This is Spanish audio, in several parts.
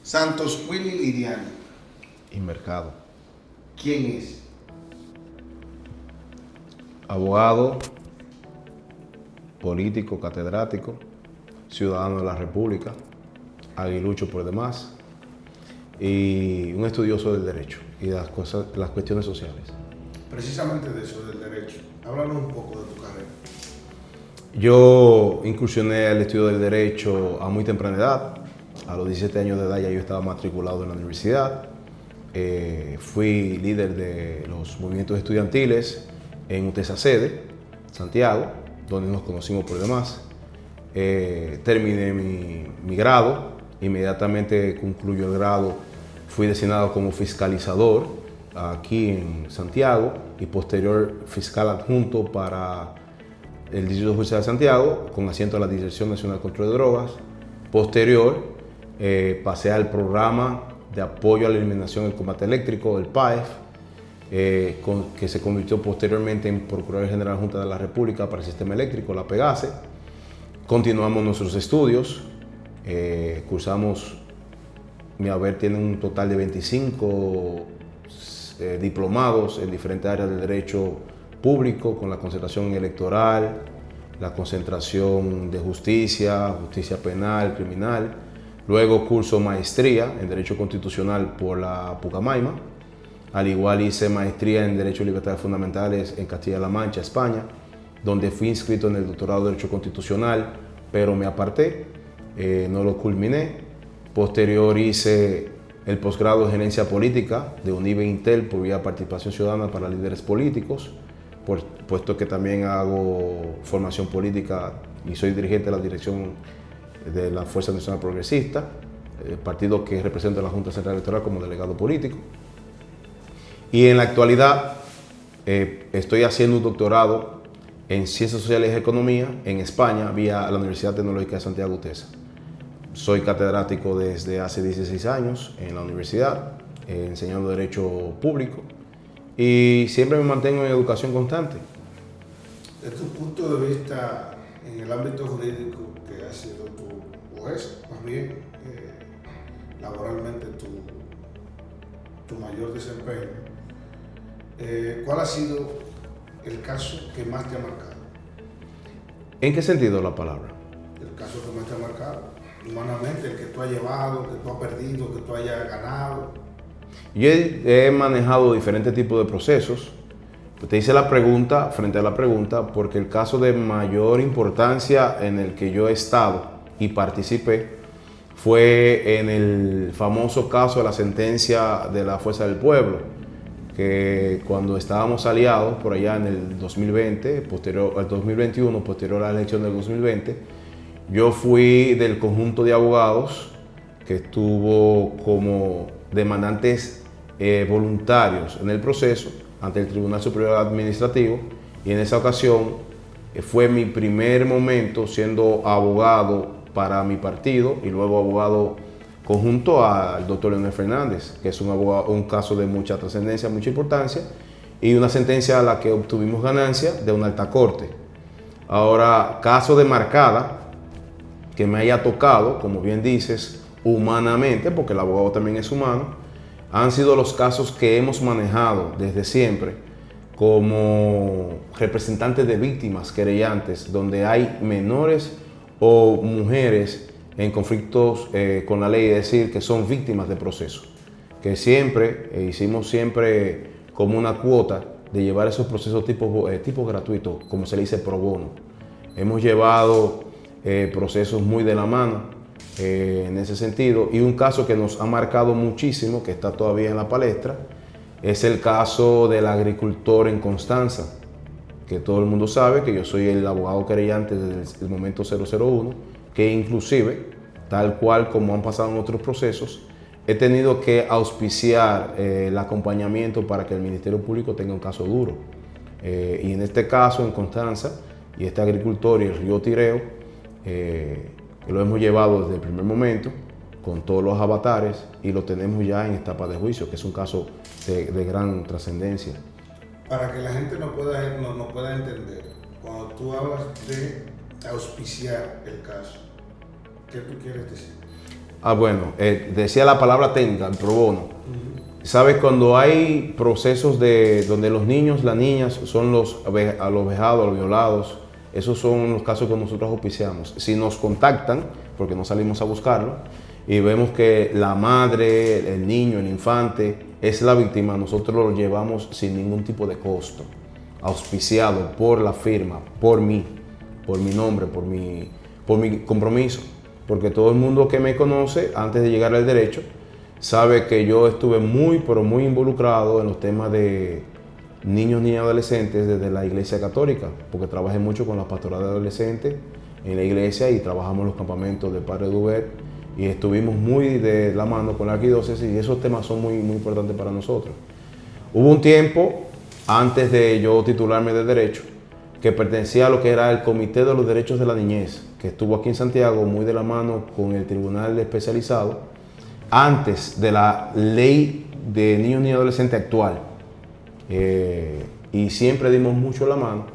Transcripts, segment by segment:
Santos Willy Liriano. Y Mercado. ¿Quién es? Abogado, político, catedrático, ciudadano de la República, aguilucho por demás, y un estudioso del derecho y de las cuestiones sociales. Precisamente de eso, del derecho. Háblanos un poco de tu carrera. Yo incursioné al estudio del derecho a muy temprana edad. A los 17 años de edad ya yo estaba matriculado en la universidad. Fui líder de los movimientos estudiantiles en UTESA sede, Santiago, donde nos conocimos por demás. Terminé mi grado, inmediatamente concluyó el grado, fui designado como fiscalizador aquí en Santiago y posterior fiscal adjunto para el Distrito Judicial de Santiago, con asiento a la Dirección Nacional de Control de Drogas. Posterior, pasé al programa de apoyo a la eliminación del combate eléctrico, el PAEF, que se convirtió posteriormente en Procurador General de la Junta de la República para el Sistema Eléctrico, la PEGASE. Continuamos nuestros estudios, cursamos, mi haber tiene un total de 25 diplomados en diferentes áreas del derecho público, con la concentración electoral, la concentración de justicia penal, criminal. Luego curso maestría en Derecho Constitucional por la Pucamaima. Al igual hice maestría en Derecho y Libertades Fundamentales en Castilla-La Mancha, España, donde fui inscrito en el doctorado de Derecho Constitucional, pero me aparté, no lo culminé. Posterior hice el posgrado en Gerencia Política de UNIBE Intel por vía Participación Ciudadana para Líderes Políticos, puesto que también hago formación política y soy dirigente de la dirección de la Fuerza Nacional Progresista, el partido que representa a la Junta Central Electoral como delegado político. Y en la actualidad estoy haciendo un doctorado en Ciencias Sociales y Economía en España vía la Universidad Tecnológica de Santiago UTESA. Soy catedrático desde hace 16 años en la universidad, enseñando Derecho Público, y siempre me mantengo en educación constante. Desde tu punto de vista en el ámbito jurídico, que ha sido o es más bien laboralmente tu mayor desempeño, ¿cuál ha sido el caso que más te ha marcado? ¿En qué sentido la palabra? El caso que más te ha marcado, humanamente, el que tú has llevado, que tú has perdido, que tú hayas ganado. Yo he manejado diferentes tipos de procesos. Te hice la pregunta, frente a la pregunta, porque el caso de mayor importancia en el que yo he estado y participé fue en el famoso caso de la sentencia de la Fuerza del Pueblo, que cuando estábamos aliados por allá en el 2020, posterior al 2021, posterior a la elección del 2020, yo fui del conjunto de abogados que estuvo como demandantes voluntarios en el proceso ante el Tribunal Superior Administrativo, y en esa ocasión fue mi primer momento siendo abogado para mi partido y luego abogado conjunto al doctor Leonel Fernández, que es un caso de mucha trascendencia, mucha importancia, y una sentencia a la que obtuvimos ganancia de una alta corte. Ahora, caso de marcada, que me haya tocado, como bien dices, humanamente, porque el abogado también es humano, han sido los casos que hemos manejado desde siempre como representantes de víctimas querellantes, donde hay menores o mujeres en conflictos con la ley, es decir, que son víctimas de proceso, que siempre, hicimos siempre como una cuota de llevar esos procesos tipo gratuito, como se le dice pro bono. Hemos llevado procesos muy de la mano en ese sentido, y un caso que nos ha marcado muchísimo, que está todavía en la palestra, es el caso del agricultor en Constanza, que todo el mundo sabe que yo soy el abogado querellante desde el momento 001, que inclusive, tal cual como han pasado en otros procesos, he tenido que auspiciar el acompañamiento para que el Ministerio Público tenga un caso duro. Y en este caso, en Constanza, y este agricultor y el río Tireo, lo hemos llevado desde el primer momento, con todos los avatares, y lo tenemos ya en etapa de juicio, que es un caso de gran trascendencia. Para que la gente no pueda entender, cuando tú hablas de auspiciar el caso, ¿qué tú quieres decir? Bueno, decía la palabra técnica, el pro bono. ¿Sabes? Cuando hay procesos donde los niños, las niñas son a los vejados, a los violados, esos son los casos que nosotros auspiciamos. Si nos contactan, porque no salimos a buscarlo, y vemos que la madre, el niño, el infante es la víctima, nosotros lo llevamos sin ningún tipo de costo, auspiciado por la firma, por mí, por mi nombre, por mi compromiso. Porque todo el mundo que me conoce, antes de llegar al derecho, sabe que yo estuve muy, pero muy involucrado en los temas de niños, niñas y adolescentes desde la Iglesia Católica, porque trabajé mucho con la pastoral de adolescentes en la iglesia y trabajamos en los campamentos de Padre Dubet y estuvimos muy de la mano con la arquidiócesis y esos temas son muy, muy importantes para nosotros. Hubo un tiempo, antes de yo titularme de Derecho, que pertenecía a lo que era el Comité de los Derechos de la Niñez, que estuvo aquí en Santiago muy de la mano con el Tribunal Especializado, antes de la ley de niños y adolescentes actual. Y siempre dimos mucho la mano.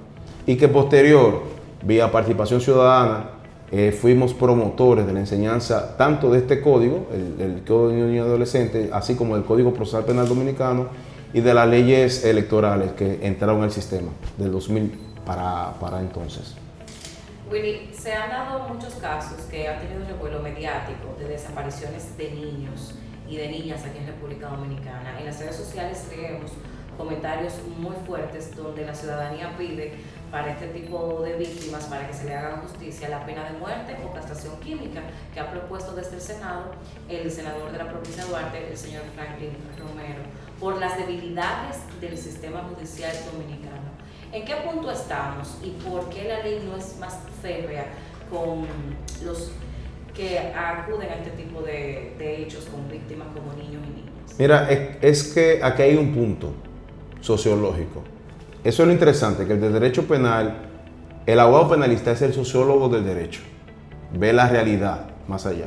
Y que posterior, vía participación ciudadana, fuimos promotores de la enseñanza tanto de este código, el Código de Niños y Adolescentes, así como del Código Procesal Penal Dominicano y de las leyes electorales que entraron al sistema del 2000 para entonces. Willy, se han dado muchos casos que han tenido revuelo mediático de desapariciones de niños y de niñas aquí en República Dominicana. En las redes sociales leemos comentarios muy fuertes donde la ciudadanía pide para este tipo de víctimas, para que se le haga justicia, la pena de muerte o castración química que ha propuesto desde el Senado el senador de la provincia de Duarte, el señor Franklin Romero, por las debilidades del sistema judicial dominicano. ¿En qué punto estamos y por qué la ley no es más férrea con los que acuden a este tipo de hechos con víctimas como niños y niñas? Mira, es que aquí hay un punto sociológico. Eso es lo interesante, que el de derecho penal, el abogado penalista es el sociólogo del derecho, ve la realidad más allá.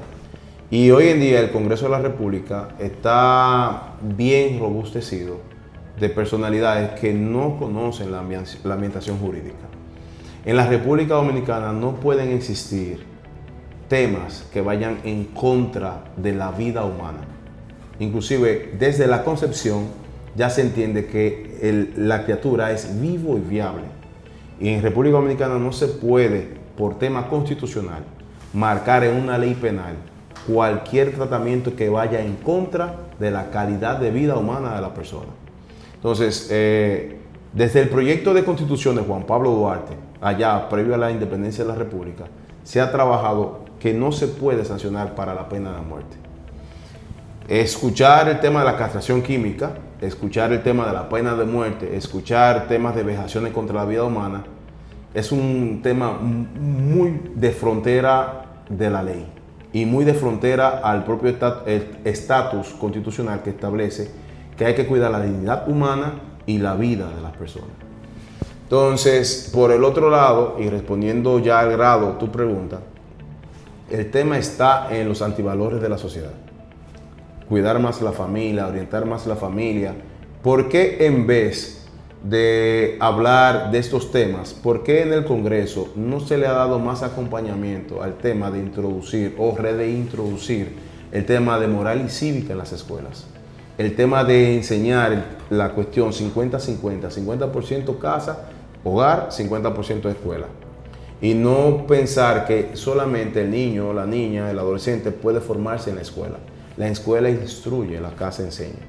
Y hoy en día el Congreso de la República está bien robustecido de personalidades que no conocen la ambientación jurídica. En la República Dominicana no pueden existir temas que vayan en contra de la vida humana. Inclusive desde la concepción ya se entiende que la criatura es vivo y viable. Y en República Dominicana no se puede, por tema constitucional, marcar en una ley penal cualquier tratamiento que vaya en contra de la calidad de vida humana de la persona. Entonces, desde el proyecto de constitución de Juan Pablo Duarte, allá previo a la independencia de la República, se ha trabajado que no se puede sancionar para la pena de muerte. Escuchar el tema de la castración química, escuchar el tema de la pena de muerte, escuchar temas de vejaciones contra la vida humana, es un tema muy de frontera de la ley y muy de frontera al propio estatus constitucional que establece que hay que cuidar la dignidad humana y la vida de las personas. Entonces, por el otro lado, y respondiendo ya al grado tu pregunta, el tema está en los antivalores de la sociedad. Cuidar más la familia, orientar más la familia. ¿Por qué en vez de hablar de estos temas, por qué en el Congreso no se le ha dado más acompañamiento al tema de introducir o reintroducir el tema de moral y cívica en las escuelas? El tema de enseñar la cuestión 50-50, 50% casa, hogar, 50% escuela. Y no pensar que solamente el niño, la niña, el adolescente puede formarse en la escuela. La escuela instruye, la casa enseña.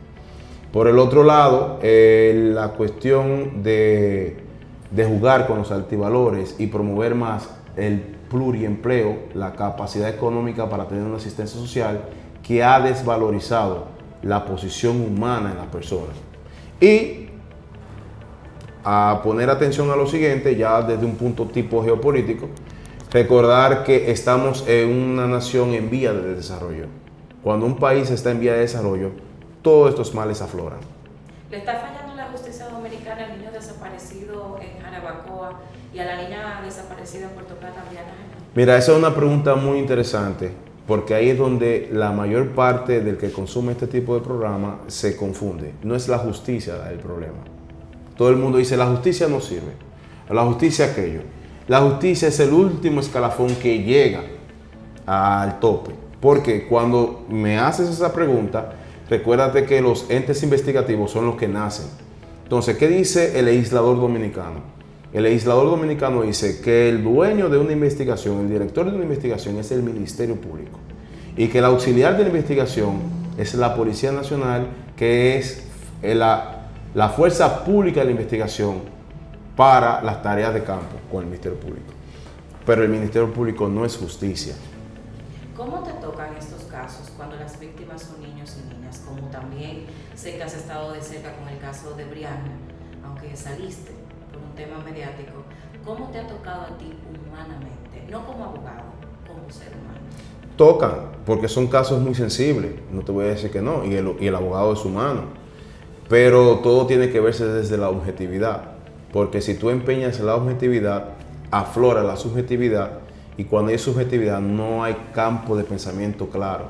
Por el otro lado, la cuestión de jugar con los antivalores y promover más el pluriempleo, la capacidad económica para tener una asistencia social que ha desvalorizado la posición humana en las personas. Y a poner atención a lo siguiente, ya desde un punto tipo geopolítico, recordar que estamos en una nación en vía de desarrollo. Cuando un país está en vía de desarrollo, todos estos males afloran. ¿Le está fallando la justicia dominicana al niño desaparecido en Jarabacoa y a la niña desaparecida en Puerto Plata, Diana? Mira, esa es una pregunta muy interesante, porque ahí es donde la mayor parte del que consume este tipo de programa se confunde. No es la justicia el problema. Todo el mundo dice, la justicia no sirve, la justicia aquello. La justicia es el último escalafón que llega al tope. Porque cuando me haces esa pregunta, recuérdate que los entes investigativos son los que nacen. Entonces, ¿qué dice el legislador dominicano? El legislador dominicano dice que el dueño de una investigación, el director de una investigación es el Ministerio Público y que el auxiliar de la investigación es la Policía Nacional, que es la fuerza pública de la investigación para las tareas de campo con el Ministerio Público. Pero el Ministerio Público no es justicia. ¿Cómo te tocan estos casos cuando las víctimas son niños y niñas? Como también sé que has estado de cerca con el caso de Brianna, aunque saliste por un tema mediático. ¿Cómo te ha tocado a ti humanamente? No como abogado, como ser humano. Tocan, porque son casos muy sensibles, no te voy a decir que no, y el abogado es humano. Pero todo tiene que verse desde la objetividad, porque si tú empeñas la objetividad, aflora la subjetividad, y cuando hay subjetividad no hay campo de pensamiento claro.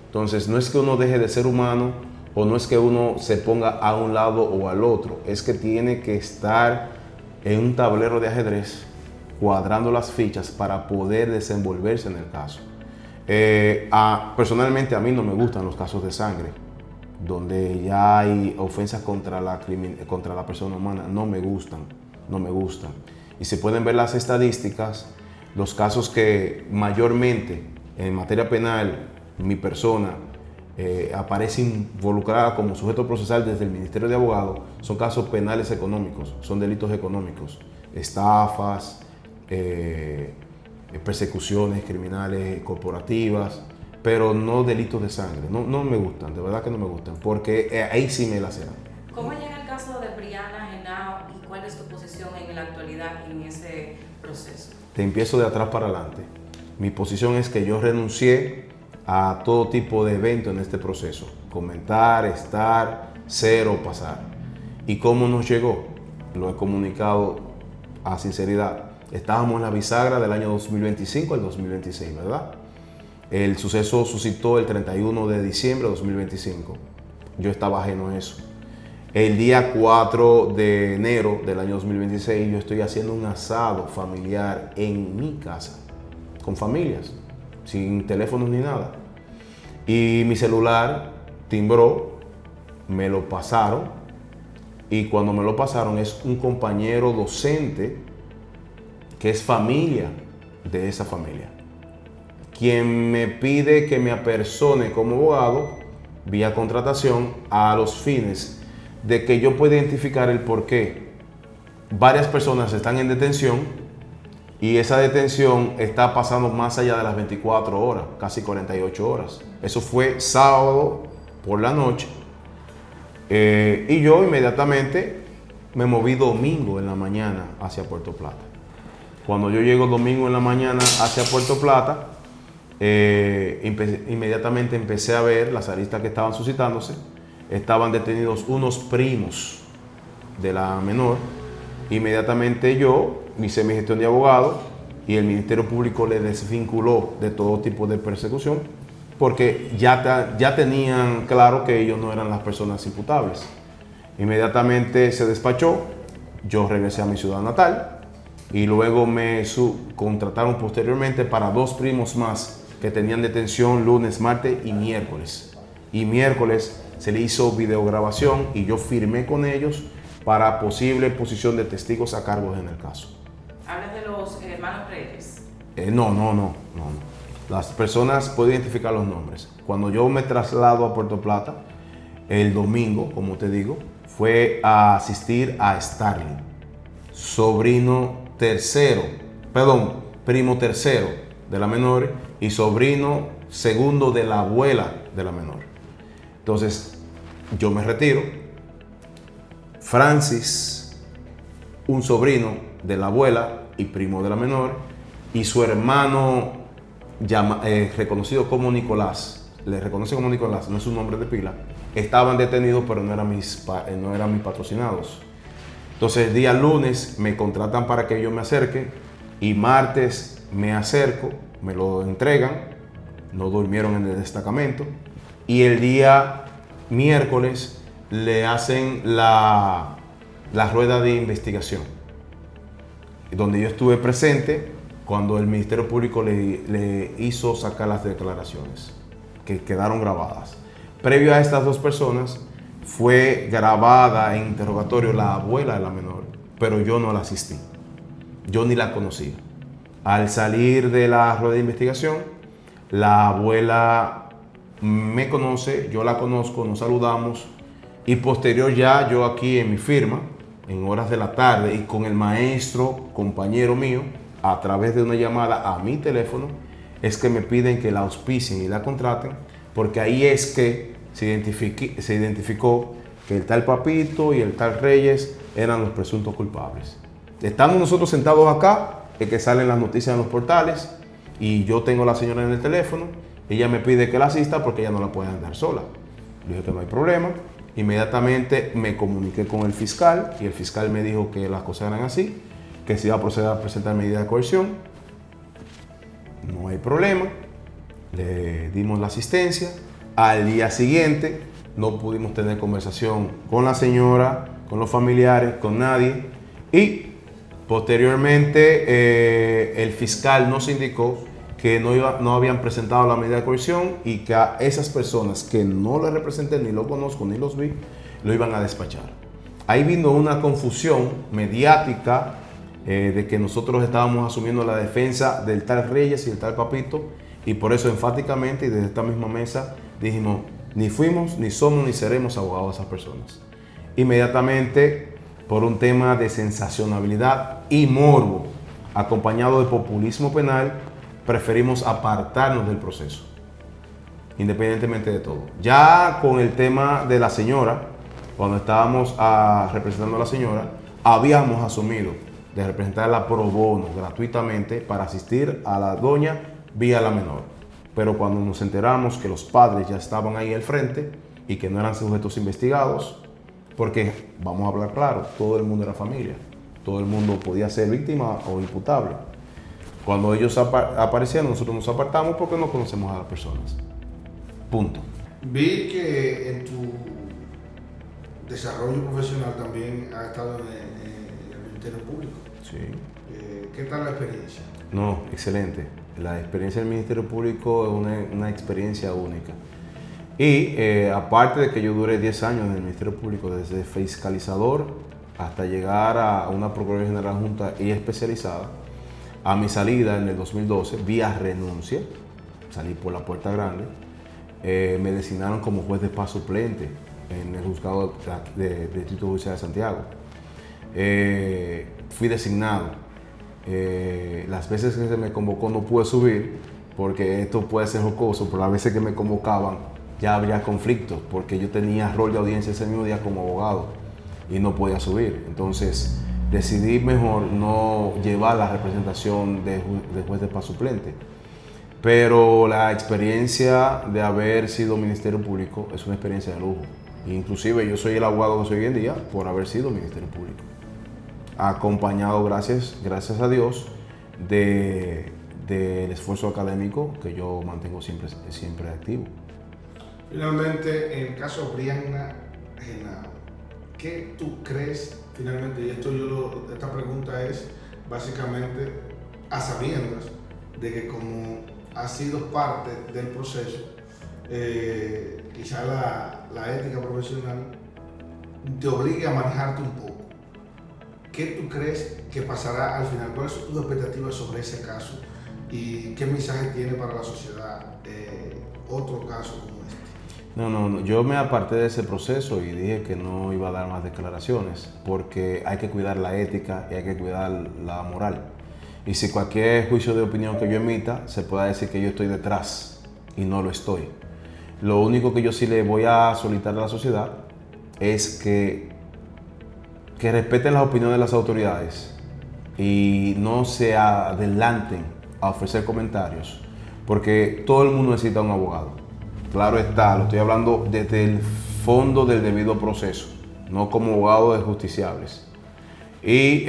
Entonces no es que uno deje de ser humano o no es que uno se ponga a un lado o al otro, es que tiene que estar en un tablero de ajedrez cuadrando las fichas para poder desenvolverse en el caso. Personalmente a mí no me gustan los casos de sangre, donde ya hay ofensas contra la persona humana, no me gustan. Y se pueden ver las estadísticas, los casos que mayormente en materia penal mi persona aparece involucrada como sujeto procesal desde el Ministerio de Abogados, son casos penales económicos, son delitos económicos, estafas, persecuciones criminales corporativas, pero no delitos de sangre. No me gustan, de verdad que no me gustan, porque ahí sí me laceran. ¿Cómo llega el caso de Brianna Henao y cuál es tu posición en la actualidad en ese proceso? Te empiezo de atrás para adelante. Mi posición es que yo renuncié a todo tipo de evento en este proceso. Comentar, estar, ser o pasar. ¿Y cómo nos llegó? Lo he comunicado a sinceridad. Estábamos en la bisagra del año 2025 al 2026, ¿verdad? El suceso suscitó el 31 de diciembre de 2025. Yo estaba ajeno a eso. El día 4 de enero del año 2026 yo estoy haciendo un asado familiar en mi casa, con familias, sin teléfonos ni nada. Y mi celular timbró, me lo pasaron y cuando me lo pasaron es un compañero docente que es familia de esa familia, quien me pide que me apersone como abogado vía contratación a los fines de que yo pueda identificar el por qué varias personas están en detención y esa detención está pasando más allá de las 24 horas, casi 48 horas. Eso fue sábado por la noche y yo inmediatamente me moví domingo en la mañana hacia Puerto Plata. Cuando yo llego domingo en la mañana hacia Puerto Plata, inmediatamente empecé a ver las aristas que estaban suscitándose. Estaban detenidos unos primos de la menor. Inmediatamente yo hice mi gestión de abogado y el Ministerio Público le desvinculó de todo tipo de persecución porque ya tenían claro que ellos no eran las personas imputables. Inmediatamente se despachó, yo regresé a mi ciudad natal y luego me contrataron posteriormente para 2 primos más que tenían detención lunes, martes y miércoles. Y miércoles se le hizo videograbación y yo firmé con ellos para posible posición de testigos a cargo en el caso. ¿Hablas de los hermanos Reyes? No. Las personas pueden identificar los nombres. Cuando yo me traslado a Puerto Plata, el domingo, como te digo, fue a asistir a Starling, primo tercero de la menor y sobrino segundo de la abuela de la menor. Entonces, yo me retiro. Francis, un sobrino de la abuela y primo de la menor, y su hermano reconocido como Nicolás, le reconoce como Nicolás, no es un nombre de pila, estaban detenidos, pero no eran mis patrocinados. Entonces, el día lunes me contratan para que yo me acerque, y martes me acerco, me lo entregan, no durmieron en el destacamento, y el día miércoles le hacen la rueda de investigación, donde yo estuve presente cuando el Ministerio Público le hizo sacar las declaraciones, que quedaron grabadas. Previo a estas dos personas, fue grabada en interrogatorio la abuela de la menor, pero yo no la asistí. Yo ni la conocía. Al salir de la rueda de investigación, la abuela me conoce, yo la conozco, nos saludamos y posterior ya yo aquí en mi firma, en horas de la tarde y con el maestro, compañero mío, a través de una llamada a mi teléfono, es que me piden que la auspicien y la contraten, porque ahí es que se identificó que el tal Papito y el tal Reyes eran los presuntos culpables. Estamos nosotros sentados acá, es que salen las noticias en los portales, y yo tengo a la señora en el teléfono, ella me pide que la asista porque ella no la puede andar sola. Le dije que no hay problema. Inmediatamente me comuniqué con el fiscal y el fiscal me dijo que las cosas eran así, que se iba a proceder a presentar medidas de coerción. No hay problema, le dimos la asistencia. Al día siguiente no pudimos tener conversación con la señora, con los familiares, con nadie, y posteriormente el fiscal nos indicó que no habían presentado la medida de coerción y que a esas personas que no les representé, ni los conozco, ni los vi, lo iban a despachar. Ahí vino una confusión mediática de que nosotros estábamos asumiendo la defensa del tal Reyes y el tal Papito, y por eso enfáticamente y desde esta misma mesa dijimos, ni fuimos, ni somos, ni seremos abogados de esas personas. Inmediatamente, por un tema de sensacionalidad y morbo, acompañado de populismo penal, preferimos apartarnos del proceso, independientemente de todo. Ya con el tema de la señora, cuando estábamos representando a la señora, habíamos asumido de representarla pro bono gratuitamente para asistir a la doña vía la menor. Pero cuando nos enteramos que los padres ya estaban ahí al frente y que no eran sujetos investigados, porque vamos a hablar claro, todo el mundo era familia, todo el mundo podía ser víctima o imputable. Cuando ellos aparecieron, nosotros nos apartamos porque no conocemos a las personas. Punto. Vi que en tu desarrollo profesional también has estado en el Ministerio Público. Sí. ¿Qué tal la experiencia? No, excelente. La experiencia del Ministerio Público es una experiencia única. Y aparte de que yo duré 10 años en el Ministerio Público, desde fiscalizador hasta llegar a una Procuraduría General Junta y especializada, a mi salida en el 2012, vía renuncia, salí por la puerta grande, me designaron como juez de paz suplente en el juzgado de Distrito Judicial de Santiago. Fui designado. Las veces que se me convocó no pude subir, porque esto puede ser jocoso, pero las veces que me convocaban ya habría conflictos, porque yo tenía rol de audiencia ese mismo día como abogado y no podía subir. Entonces decidí mejor no llevar la representación de juez de paz suplente. Pero la experiencia de haber sido Ministerio Público es una experiencia de lujo. Inclusive yo soy el abogado que soy hoy en día por haber sido Ministerio Público. Acompañado, gracias a Dios, del esfuerzo académico que yo mantengo siempre activo. Finalmente, en el caso Brianna Genao, ¿qué tú crees finalmente? Y esta pregunta es básicamente a sabiendas de que como has sido parte del proceso, quizá la ética profesional te obligue a manejarte un poco. ¿Qué tú crees que pasará al final? ¿Cuáles son tus expectativas sobre ese caso? ¿Y qué mensaje tiene para la sociedad otro caso como este? No, yo me aparté de ese proceso y dije que no iba a dar más declaraciones porque hay que cuidar la ética y hay que cuidar la moral. Y si cualquier juicio de opinión que yo emita, se pueda decir que yo estoy detrás y no lo estoy. Lo único que yo sí le voy a solicitar a la sociedad es que respeten las opiniones de las autoridades y no se adelanten a ofrecer comentarios, porque todo el mundo necesita un abogado. Claro está, lo estoy hablando desde el fondo del debido proceso, no como abogado de justiciables. Y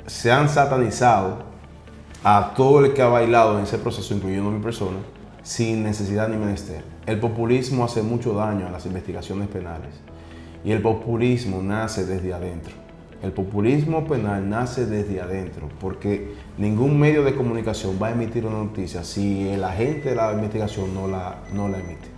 se han satanizado a todo el que ha bailado en ese proceso, incluyendo mi persona, sin necesidad ni menester. El populismo hace mucho daño a las investigaciones penales y el populismo nace desde adentro. el populismo penal nace desde adentro, porque ningún medio de comunicación va a emitir una noticia si el agente de la investigación no la emite.